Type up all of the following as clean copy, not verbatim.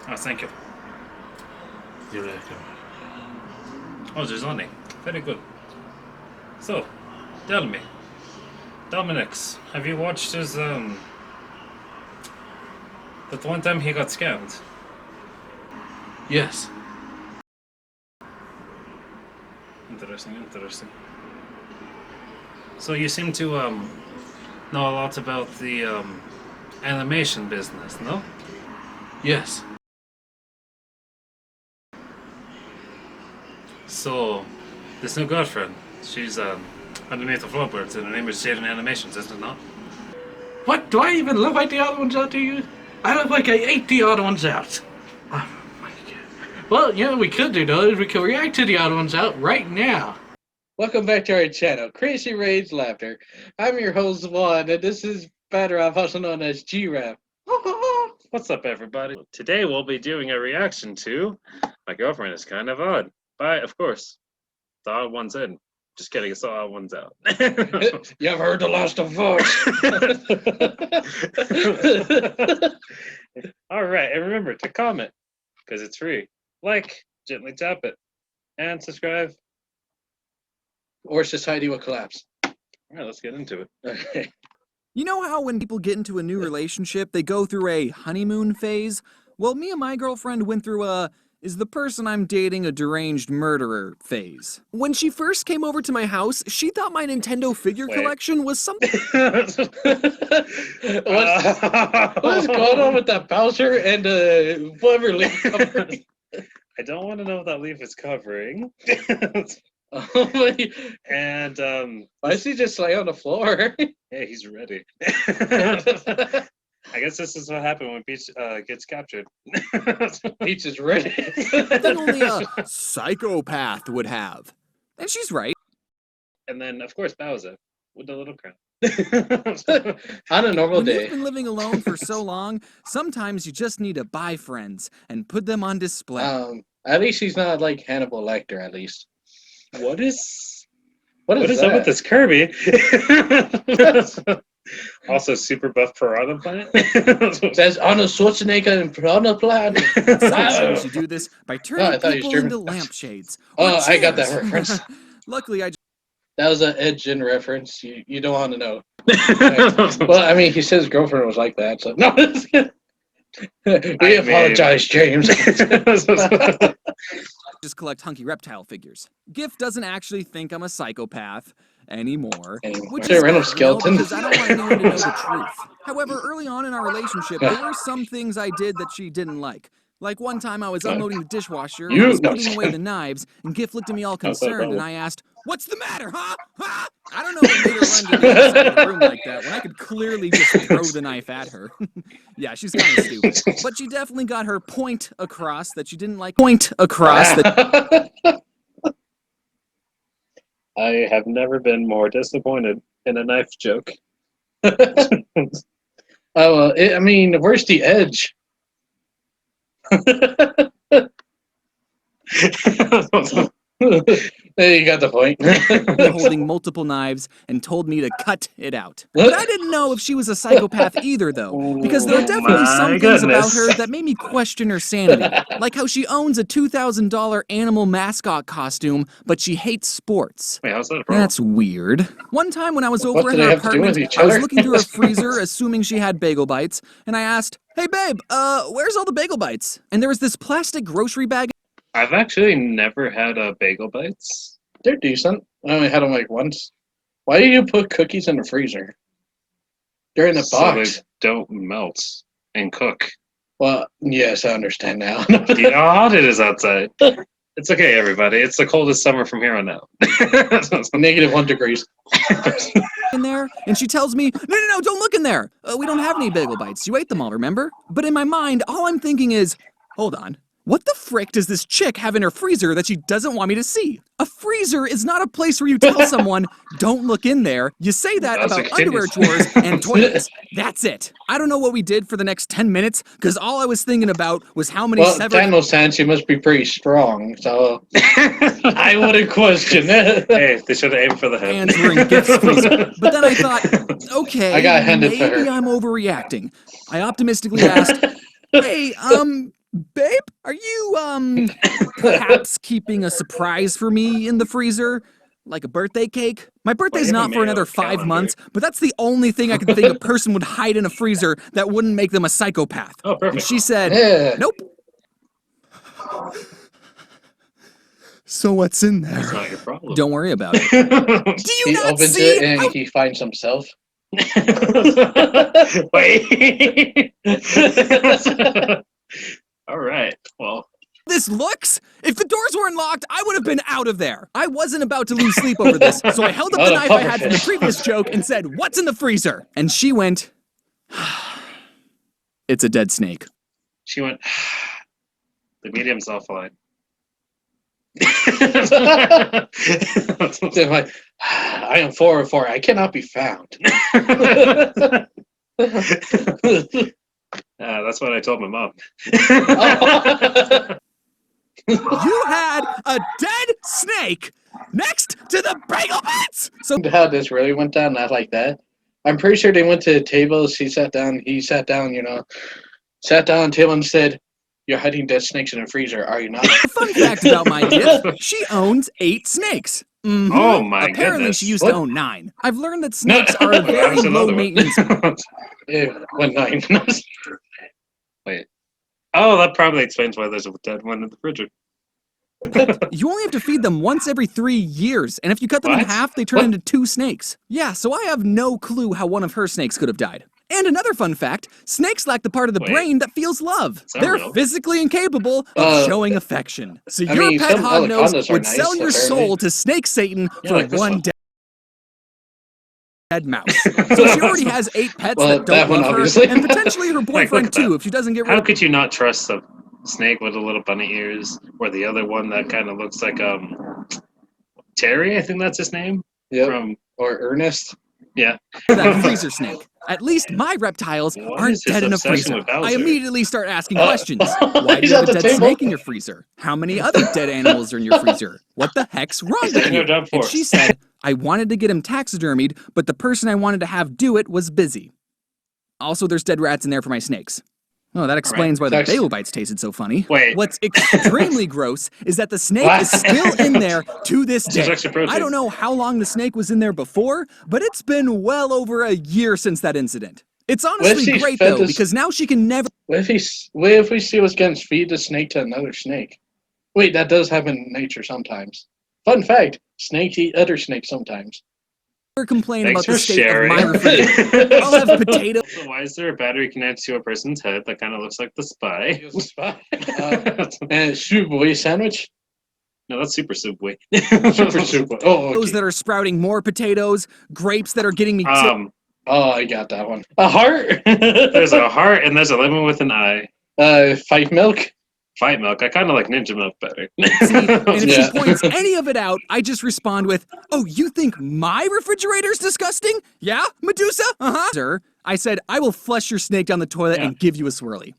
Oh, thank you. You're welcome. Oh, there's honey. Very good. So, tell me, Dominic's, have you watched his, that one time he got scammed? Yes. Interesting. So you seem to, know a lot about the, animation business, no? Yes. So, this new girlfriend, she's, underneath the floorboards, and her name is Jaden Animations, isn't it not? What? Do I even look like the odd ones out to you? I look like I ate the odd ones out. Oh my god. Well, you know what we could do though is we could react to the odd ones out right now. Welcome back to our channel, Crazy Rage Laughter. I'm your host Wan, and this is Bateriraffe, also known as G-Rap. What's up, everybody? Today we'll be doing a reaction to My Girlfriend is Kind of Odd by, of course, The Odd One's In. Just kidding, it's The Odd One's Out. You ever heard the Last of Us? Alright, and remember to comment, because it's free. Like, gently tap it, and subscribe. Or society will collapse. Alright, let's get into it. Okay. You know how when people get into a new relationship, they go through a honeymoon phase? Well, me and my girlfriend went through a is the person I'm dating a deranged murderer phase. When she first came over to my house, she thought my Nintendo figure collection was something. What's going on with that Bowser and whatever leaf covering? I don't want to know what that leaf is covering. And why is he just lay on the floor? yeah, he's ready. I guess this is what happened when Peach gets captured. Peach is ready. That only a psychopath would have. And she's right. And then, of course, Bowser with the little crown. On a normal When day. you've been living alone for so long, sometimes you just need to buy friends and put them on display. At least he's not like Hannibal Lecter, at least. What is that? Up with this Kirby? Also, super buff Piranha Plant. There's Arnold Schwarzenegger and Piranha Plant. Sometimes you do this by turning people into lampshades. Oh, I got that reference. Luckily, that was an Edge in reference. You don't want to know. Well, I mean, he said his girlfriend was like that, so no. We apologize, James. just collect hunky reptile figures. GIF doesn't actually think I'm a psychopath anymore, which is random good, skeleton. because I don't want anyone to know the truth. However, early on in our relationship, there were some things I did that she didn't like. Like one time I was unloading the dishwasher, and I was putting away the knives, and GIF looked at me all concerned, and I asked, "What's the matter, huh? Huh?" I don't know if it made her run to the other side of the room like that, when I could clearly just throw the knife at her. Yeah, she's kind of stupid. But she definitely got her point across that she didn't like I have never been more disappointed in a knife joke. Oh, well, I mean, where's the edge? There you got the point. holding multiple knives and told me to cut it out. But I didn't know if she was a psychopath either, though, because there are definitely some things about her that made me question her sanity. Like how she owns a $2,000 animal mascot costume, but she hates sports. Wait, how's that a problem? That's weird. One time when I was over at her apartment, I was looking through her freezer, assuming she had bagel bites, and I asked, "Hey babe, where's all the bagel bites?" And there was this plastic grocery bag. I've actually never had bagel bites. They're decent. I only had them like once. Why do you put cookies in the freezer? They're in the box. So they don't melt and cook. Well, yes, I understand now. You know how hot it is outside. It's okay, everybody. It's the coldest summer from here on out. -1 degrees. In there, and she tells me, no, don't look in there. We don't have any bagel bites. You ate them all, remember? But in my mind, all I'm thinking is, hold on. What the frick does this chick have in her freezer that she doesn't want me to see? A freezer is not a place where you tell someone, don't look in there. You say that about underwear drawers and toilets. That's it. I don't know what we did for the next 10 minutes, because all I was thinking about was how many Daniel Sands, you must be pretty strong, so I wouldn't question it. Hey, they should have aimed for the head. Hands were in GIF's freezer. But then I thought, okay, I got handed maybe to her. I'm overreacting. I optimistically asked, hey, Babe, are you, perhaps keeping a surprise for me in the freezer? Like a birthday cake? My birthday's you have a not for another Mayo 5 calendar? months, but that's the only thing I can think a person would hide in a freezer that wouldn't make them a psychopath. Oh, perfect. And she said, Yeah. nope. So what's in there? That's not your problem. Don't worry about it. Do you He not opens see? it and he finds himself. Wait. All right. Well, This looks? If the doors weren't locked, I would have been out of there. I wasn't about to lose sleep over this, so I held up the knife I had from the previous joke and said, "What's in the freezer?" And she went, "It's a dead snake." she went. The medium's offline. They're like, I am 404. I cannot be found. That's what I told my mom. You had a dead snake next to the bagel bits! So How this really went down, not like that. I'm pretty sure they went to the table. She sat down. He sat down, sat down on the table and said, "You're hiding dead snakes in the freezer, are you not?" fun fact about my gift, she owns 8 snakes. Mhm. Oh my Apparently goodness. she used What? to own 9. I've learned that snakes are a very There's low another one. maintenance. Yeah, 1-9. Wait. Oh, that probably explains why there's a dead one in the fridge. You only have to feed them once every 3 years, and if you cut them in What? half, they turn into 2 snakes. Yeah, so I have no clue how one of her snakes could have died. And another fun fact, snakes lack the part of the Wait. brain that feels love. that They're real? physically incapable of showing affection. So I your mean, pet some hog nose anacondas are would nice, sell your apparently. soul to Snake Satan Yeah, for like this one one. dead mouse. So she already has 8 pets Well, that don't that one, love her, obviously. and potentially her look boyfriend at that. too if she doesn't get rid How of could you not trust the snake with the little bunny ears, or the other one that kind of looks like Terry? I think that's his name. Yep. From Or Ernest. yeah. that freezer snake. At least my reptiles What aren't is his dead in a obsession freezer. with Bowser? I immediately start asking questions. Why do He's you have at a the dead table. snake in your freezer? How many other dead animals are in your freezer? What the heck's wrong with Setting you? her down for And us. she said, I wanted to get him taxidermied, but the person I wanted to have do it was busy. Also, there's dead rats in there for my snakes. Oh, that explains why the Tax- bagel bites tasted so funny. Wait. What's extremely gross is that the snake What? is still in there to this There's day. extra protein. I don't know how long the snake was in there before, but it's been well over a year since that incident. It's honestly she great fed though, this- because now she can never What if we see what's going to feed the snake to another snake? Wait, that does happen in nature sometimes. Fun fact: snakes eat other snakes sometimes. complain Thanks about the for state sharing. of my refrigerator. I'll have potatoes. So why is there a battery connected to a person's head that kind of looks like the spy? And Subway sandwich. No, that's super Subway. Super Subway. Oh, okay. that are sprouting more potatoes, grapes that are getting me Oh, I got that one. A heart. There's a heart and there's a lemon with an eye. Fight milk. Fight milk. I kind of like Ninja Milk better. and if Yeah. she points any of it out, I just respond with, "Oh, you think my refrigerator's disgusting? Yeah, Medusa? Uh-huh." Sir, I said, "I will flush your snake down the toilet Yeah. and give you a swirly."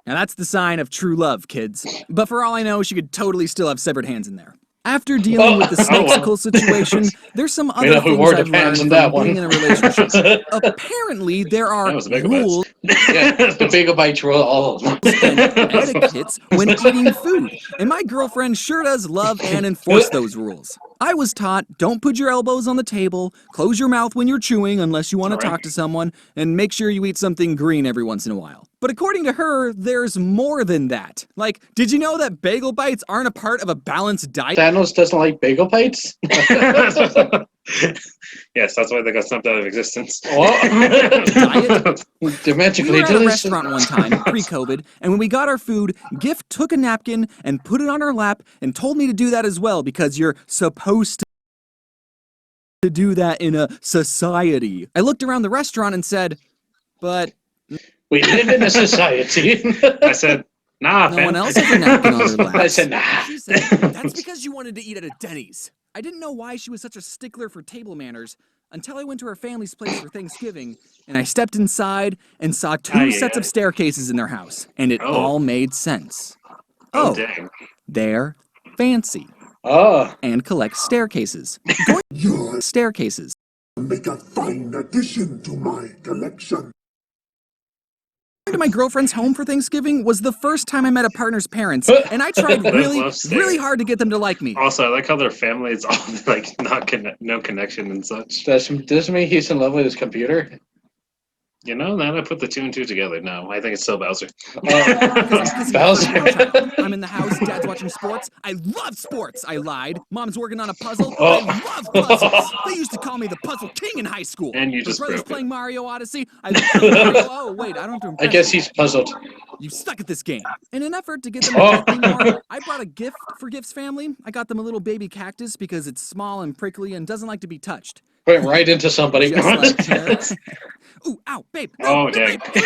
Now that's the sign of true love, kids. But for all I know, she could totally still have severed hands in there. After dealing with the snakesicle situation, there's some other know who things wore the I've pants learned in that from being one. in a relationship. Apparently, there are That was a big rules Yeah, the bagel bites rule all of them. and etiquettes when eating food, and my girlfriend sure does love and enforce those rules. I was taught, don't put your elbows on the table, close your mouth when you're chewing unless you want to All right. talk to someone, and make sure you eat something green every once in a while. But according to her, there's more than that. Like, did you know that bagel bites aren't a part of a balanced diet? Thanos doesn't like bagel bites. Yes, that's why they got snuffed out of existence. Diet? They're We magically were at a delicious. restaurant one time, pre-COVID, and when we got our food, Gift took a napkin and put it on her lap and told me to do that as well because you're supposed to do that in a society. I looked around the restaurant and said, but We live in a society. I said, nah, no fam. one else has a napkin on her lap. I said, nah. She said, that's because you wanted to eat at a Denny's. I didn't know why she was such a stickler for table manners until I went to her family's place for Thanksgiving, and I stepped inside and saw 2 Ay, ay, sets ay. of staircases in their house, and it Oh. all made sense. Oh, Oh, dang. they're fancy Oh, and collect staircases. You Staircases. make a fine addition to my collection. to my girlfriend's home for Thanksgiving was the first time I met a partner's parents, and I tried really, love staring. really hard to get them to like me. Also, I like how their family is all like no connection and such. Does mean he's in love with his computer? You know, then I put the two and two together. No, I think it's still Bowser. Bowser. I'm in the house, Dad's watching sports. I love sports, I lied. Mom's working on a puzzle. Oh. I love puzzles. They used to call me the puzzle king in high school. And you My just brother's broke it. playing Mario Odyssey. I love Mario. Oh, wait, I don't have to I impress guess you. he's puzzled. You suck at this game. In an effort to get them to like me more, I brought a gift for Gift's family. I got them a little baby cactus because it's small and prickly and doesn't like to be touched. Went right into somebody. Just like her. Ooh, ow, babe. No, Oh, dang. babe.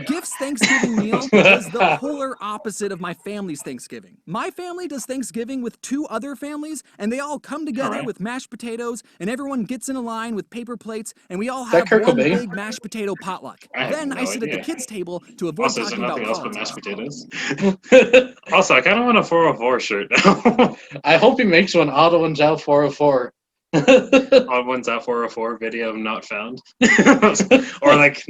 Gift's Thanksgiving meal is the polar opposite of my family's Thanksgiving. My family does Thanksgiving with 2 other families, and they all come together Alright. with mashed potatoes, and everyone gets in a line with paper plates, and we all that have Kurt one Cobain? big mashed potato potluck. I have Then no I sit at the idea. kids' table to avoid Also, is there talking about nothing else but politics. mashed potatoes? Also, I kind of want a 404 shirt now. I hope he makes one. Odd1sout 404. Odd ones out 404 video not found, or like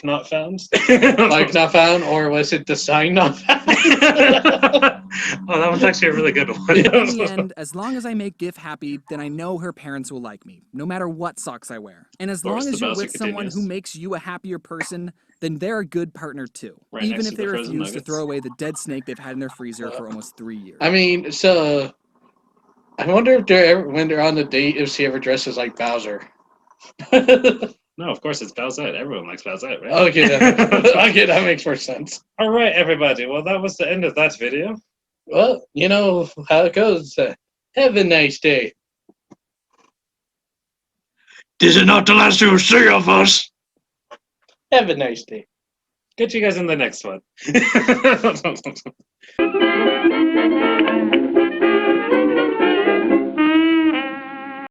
not found. Like not found, or was it the sign not found? Oh, that one's actually a really good one. In the end, as long as I make Gift happy, then I know her parents will like me, no matter what socks I wear. And as course, long as the you're Bowser with someone who continues. makes you a happier person, then they're a good partner too. Right Even next if to they the frozen refuse to nuggets. throw away the dead snake they've had in their freezer for almost 3 years. I mean, so I wonder if they're ever, when they're on the date, if she ever dresses like Bowser. No, of course it's Bowser. Everyone likes Bowser, right? Okay, okay, that makes more sense. All right, everybody. Well, that was the end of that video. Well, you know how it goes. Have a nice day. This is not the last you'll see of us. Have a nice day. Catch you guys in the next one.